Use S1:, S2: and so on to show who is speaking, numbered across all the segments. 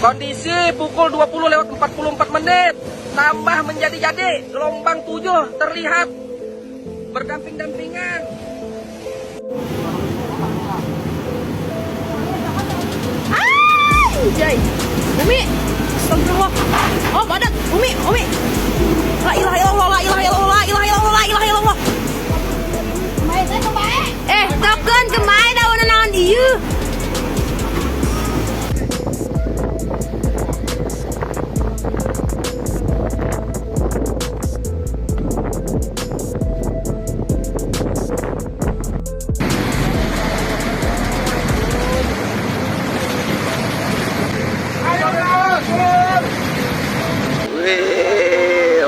S1: Kondisi pukul 20:44 menit. Tambah menjadi-jadi. Gelombang 7 terlihat berdamping-dampingan.
S2: Anjay. Umi. Astagfirullah. Oh, badak. Umi. La ilaha illallah, la ilaha illallah, la ilaha illallah, la ilaha illallah. Stopkeun kemai daun naon ieu?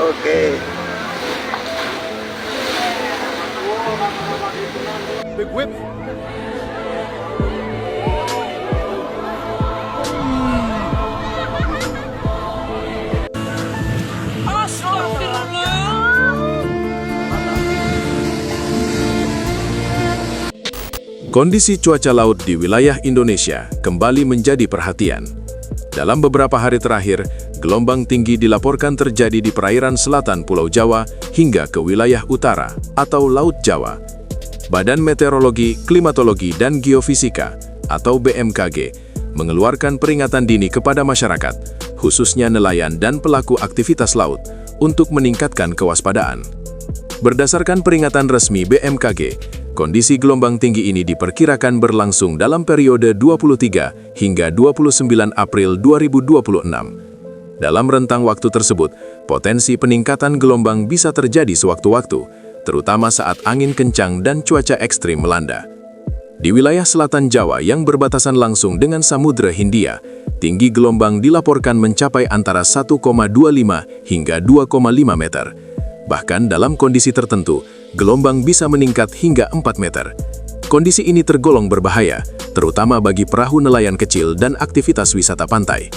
S1: Oke.
S3: Big whip.
S4: Kondisi cuaca laut di wilayah Indonesia kembali menjadi perhatian. Dalam beberapa hari terakhir, gelombang tinggi dilaporkan terjadi di perairan selatan Pulau Jawa hingga ke wilayah utara atau Laut Jawa. Badan Meteorologi, Klimatologi, dan Geofisika atau BMKG mengeluarkan peringatan dini kepada masyarakat, khususnya nelayan dan pelaku aktivitas laut, untuk meningkatkan kewaspadaan. Berdasarkan peringatan resmi BMKG, kondisi gelombang tinggi ini diperkirakan berlangsung dalam periode 23 hingga 29 April 2026. Dalam rentang waktu tersebut, potensi peningkatan gelombang bisa terjadi sewaktu-waktu, terutama saat angin kencang dan cuaca ekstrim melanda. Di wilayah selatan Jawa yang berbatasan langsung dengan Samudra Hindia, tinggi gelombang dilaporkan mencapai antara 1,25 hingga 2,5 meter. Bahkan dalam kondisi tertentu, gelombang bisa meningkat hingga 4 meter. Kondisi ini tergolong berbahaya, terutama bagi perahu nelayan kecil dan aktivitas wisata pantai.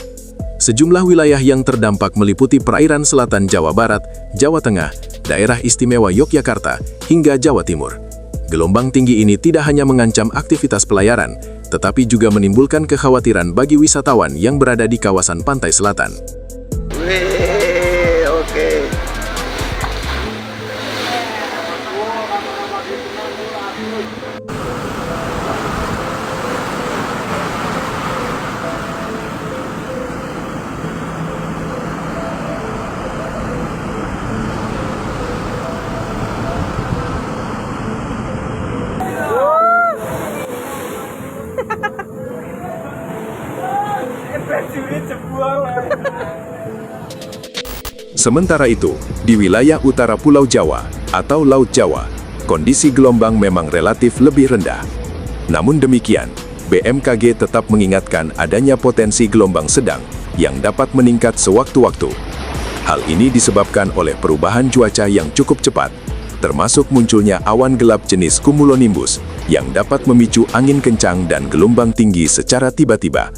S4: Sejumlah wilayah yang terdampak meliputi perairan selatan Jawa Barat, Jawa Tengah, Daerah Istimewa Yogyakarta, hingga Jawa Timur. Gelombang tinggi ini tidak hanya mengancam aktivitas pelayaran, tetapi juga menimbulkan kekhawatiran bagi wisatawan yang berada di kawasan pantai selatan.
S1: Oke.
S4: Sementara itu, di wilayah utara Pulau Jawa atau Laut Jawa, kondisi gelombang memang relatif lebih rendah. Namun demikian, BMKG tetap mengingatkan adanya potensi gelombang sedang yang dapat meningkat sewaktu-waktu. Hal ini disebabkan oleh perubahan cuaca yang cukup cepat, termasuk munculnya awan gelap jenis cumulonimbus yang dapat memicu angin kencang dan gelombang tinggi secara tiba-tiba.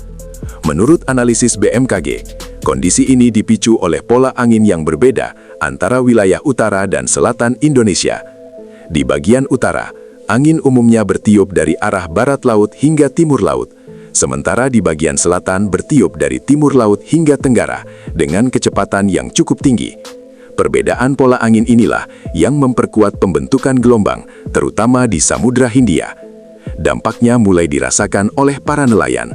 S4: Menurut analisis BMKG, kondisi ini dipicu oleh pola angin yang berbeda antara wilayah utara dan selatan Indonesia. Di bagian utara, angin umumnya bertiup dari arah barat laut hingga timur laut, sementara di bagian selatan bertiup dari timur laut hingga tenggara dengan kecepatan yang cukup tinggi. Perbedaan pola angin inilah yang memperkuat pembentukan gelombang, terutama di Samudra Hindia. Dampaknya mulai dirasakan oleh para nelayan.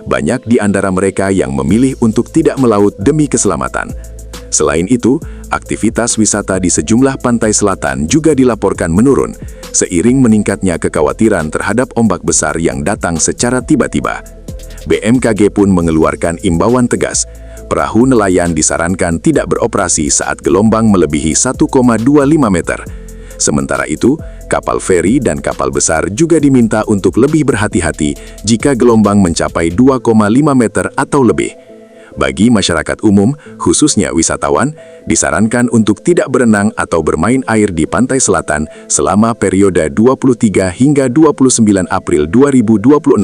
S4: Banyak di antara mereka yang memilih untuk tidak melaut demi keselamatan. Selain itu, aktivitas wisata di sejumlah pantai selatan juga dilaporkan menurun, seiring meningkatnya kekhawatiran terhadap ombak besar yang datang secara tiba-tiba. BMKG pun mengeluarkan imbauan tegas, perahu nelayan disarankan tidak beroperasi saat gelombang melebihi 1,25 meter. Sementara itu, kapal feri dan kapal besar juga diminta untuk lebih berhati-hati jika gelombang mencapai 2,5 meter atau lebih. Bagi masyarakat umum, khususnya wisatawan, disarankan untuk tidak berenang atau bermain air di pantai selatan selama periode 23 hingga 29 April 2026,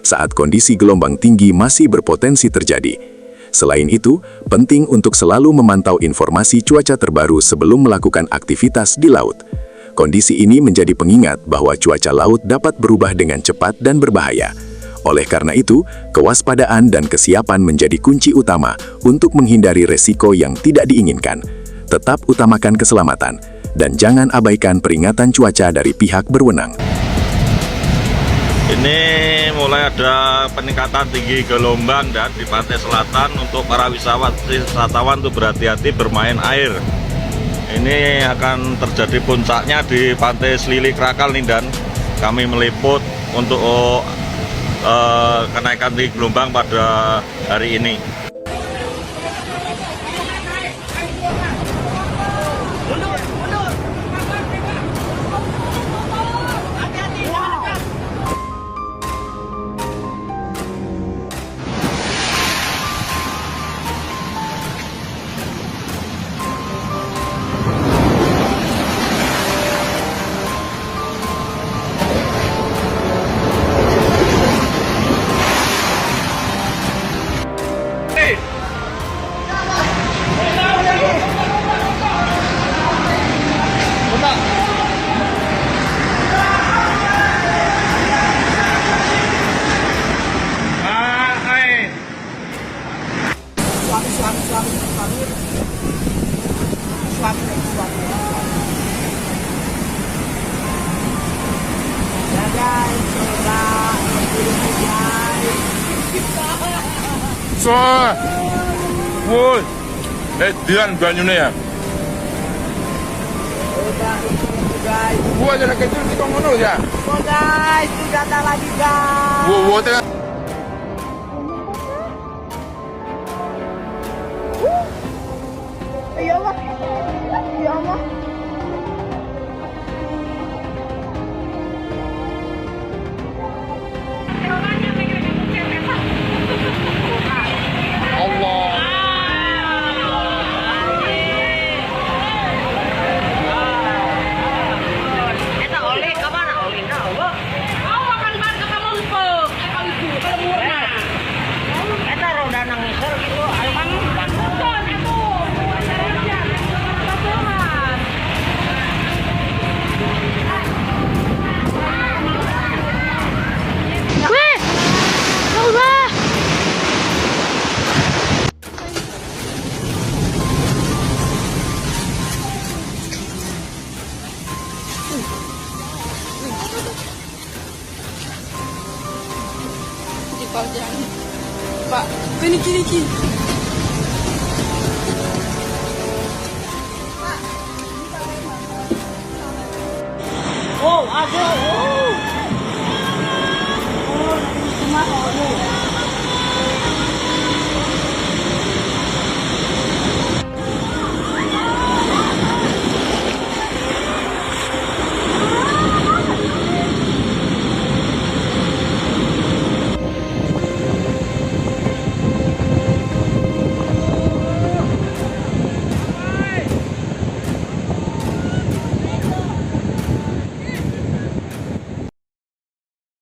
S4: saat kondisi gelombang tinggi masih berpotensi terjadi. Selain itu, penting untuk selalu memantau informasi cuaca terbaru sebelum melakukan aktivitas di laut. Kondisi ini menjadi pengingat bahwa cuaca laut dapat berubah dengan cepat dan berbahaya. Oleh karena itu, kewaspadaan dan kesiapan menjadi kunci utama untuk menghindari resiko yang tidak diinginkan. Tetap utamakan keselamatan, dan jangan abaikan peringatan cuaca dari pihak berwenang.
S3: Ini mulai ada peningkatan tinggi gelombang dan di pantai selatan untuk para wisatawan untuk berhati-hati bermain air. Ini akan terjadi puncaknya di pantai Selili Krakal nih, dan kami meliput untuk kenaikan tinggi gelombang pada hari ini.
S5: Soal, woi, Dian banyune ya. Gua aja kecil kita ngono ya.
S2: Oh guys, sudah tak lagi guys.
S5: Wo tengah.
S2: Ya Allah. Ya Allah. Pak, kini. Oh, ada.